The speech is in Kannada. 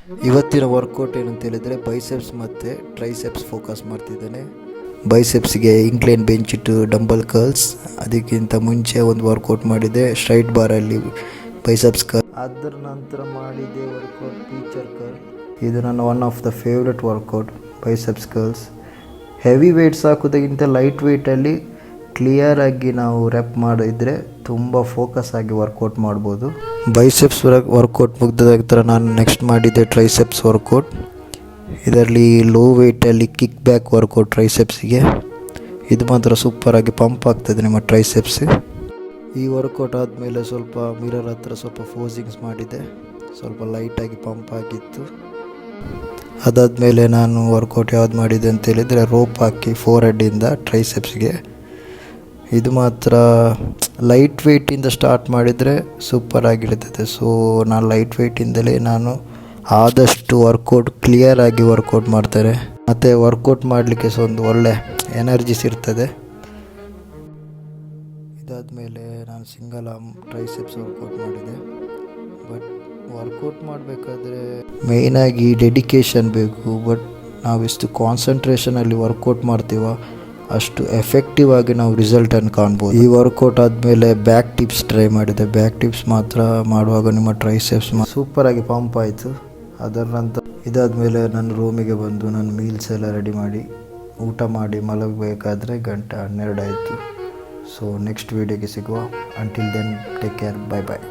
ಇವತ್ತಿನ ವರ್ಕೌಟ್ ಏನಂತ ಹೇಳಿದರೆ ಬೈಸೆಪ್ಸ್ ಮತ್ತು ಟ್ರೈಸೆಪ್ಸ್ ಫೋಕಸ್ ಮಾಡ್ತಿದ್ದೇನೆ. ಬೈಸೆಪ್ಸ್ಗೆ ಇಂಕ್ಲೈನ್ ಬೆಂಚ್ ಇಟ್ಟು ಡಂಬಲ್ ಕರ್ಲ್ಸ್, ಅದಕ್ಕಿಂತ ಮುಂಚೆ ಒಂದು ವರ್ಕೌಟ್ ಮಾಡಿದೆ ಸ್ಟ್ರೈಟ್ ಬಾರಲ್ಲಿ ಬೈಸೆಪ್ಸ್ ಕರ್ಲ್. ಅದರ ನಂತರ ಮಾಡಿದೆ ವರ್ಕೌಟ್ ಟೀಚರ್ ಕರ್ಲ್. ಇದು ನನ್ನ one of the favourite workout biceps curls. Heavy weights ಹಾಕೋದಕ್ಕಿಂತ ಲೈಟ್ ವೆಯ್ಟಲ್ಲಿ ಕ್ಲಿಯರಾಗಿ ನಾವು ರೆಪ್ ಮಾಡಿದರೆ ತುಂಬ ಫೋಕಸ್ ಆಗಿ ವರ್ಕೌಟ್ ಮಾಡ್ಬೋದು. ಬೈಸೆಪ್ಸ್ ವರ್ಕೌಟ್ ಮುಗಿದ ನಂತರ ನಾನು ನೆಕ್ಸ್ಟ್ ಮಾಡಿದ್ದೆ ಟ್ರೈಸೆಪ್ಸ್ ವರ್ಕೌಟ್. ಇದರಲ್ಲಿ ಲೋ ವೆಯ್ಟಲ್ಲಿ ಕಿಕ್ ಬ್ಯಾಕ್ ವರ್ಕೌಟ್ ಟ್ರೈಸೆಪ್ಸಿಗೆ. ಇದು ಮಾತ್ರ ಸೂಪರಾಗಿ ಪಂಪ್ ಆಗ್ತದೆ ನಿಮ್ಮ ಟ್ರೈಸೆಪ್ಸ್. ಈ ವರ್ಕೌಟ್ ಆದಮೇಲೆ ಸ್ವಲ್ಪ ಮಿರರ್ ಹತ್ರ ಸ್ವಲ್ಪ ಫೋಸಿಂಗ್ಸ್ ಮಾಡಿದೆ, ಸ್ವಲ್ಪ ಲೈಟಾಗಿ ಪಂಪ್ ಆಗಿತ್ತು. ಅದಾದಮೇಲೆ ನಾನು ವರ್ಕೌಟ್ ಯಾವ್ದು ಮಾಡಿದೆ ಅಂತ ಹೇಳಿದರೆ ರೋಪ್ ಹಾಕಿ ಫೋರ್ ಹೆಡ್ಡಿಂದ ಟ್ರೈಸೆಪ್ಸ್ಗೆ. ಇದು ಮಾತ್ರ ಲೈಟ್ ವೆಯ್ಟಿಂದ ಸ್ಟಾರ್ಟ್ ಮಾಡಿದರೆ ಸೂಪರ್ ಆಗಿರ್ತದೆ. ಸೊ ನಾನು ಲೈಟ್ ವೆಯ್ಟಿಂದಲೇ ನಾನು ಆದಷ್ಟು ವರ್ಕೌಟ್ ಕ್ಲಿಯರಾಗಿ ವರ್ಕೌಟ್ ಮಾಡ್ತಾರೆ, ಮತ್ತು ವರ್ಕೌಟ್ ಮಾಡಲಿಕ್ಕೆ ಸಹ ಒಂದು ಒಳ್ಳೆ ಎನರ್ಜಿಸ್ ಇರ್ತದೆ. ಇದಾದಮೇಲೆ ನಾನು ಸಿಂಗಲ್ ಆರ್ಮ್ ಟ್ರೈಸೆಪ್ಸ್ ವರ್ಕೌಟ್ ಮಾಡಿದೆ. ಬಟ್ ವರ್ಕೌಟ್ ಮಾಡಬೇಕಾದ್ರೆ ಮೇಯ್ನಾಗಿ ಡೆಡಿಕೇಶನ್ ಬೇಕು. ಬಟ್ ನಾವೆಷ್ಟು ಕಾನ್ಸಂಟ್ರೇಷನಲ್ಲಿ ವರ್ಕೌಟ್ ಮಾಡ್ತೀವೋ ಅಷ್ಟು ಎಫೆಕ್ಟಿವ್ ಆಗಿ ನಾವು ರಿಸಲ್ಟನ್ನು ಕಾಣ್ಬೋದು. ಈ ವರ್ಕೌಟ್ ಆದಮೇಲೆ ಬ್ಯಾಕ್ ಟಿಪ್ಸ್ ಟ್ರೈ ಮಾಡಿದೆ. ಬ್ಯಾಕ್ ಟಿಪ್ಸ್ ಮಾತ್ರ ಮಾಡುವಾಗ ನಿಮ್ಮ ಟ್ರೈಸೆಪ್ಸ್ ಸೂಪರಾಗಿ ಪಂಪ್ ಆಯಿತು. ಅದರ ನಂತರ ಇದಾದಮೇಲೆ ನನ್ನ ರೂಮಿಗೆ ಬಂದು ನನ್ನ ಮೀಲ್ಸ್ ಎಲ್ಲ ರೆಡಿ ಮಾಡಿ ಊಟ ಮಾಡಿ ಮಲಗಬೇಕಾದ್ರೆ 12 ಆಯಿತು. ಸೊ ನೆಕ್ಸ್ಟ್ ವೀಡಿಯೋಗೆ ಸಿಗುವ. Until then take care, bye ಬಾಯ್.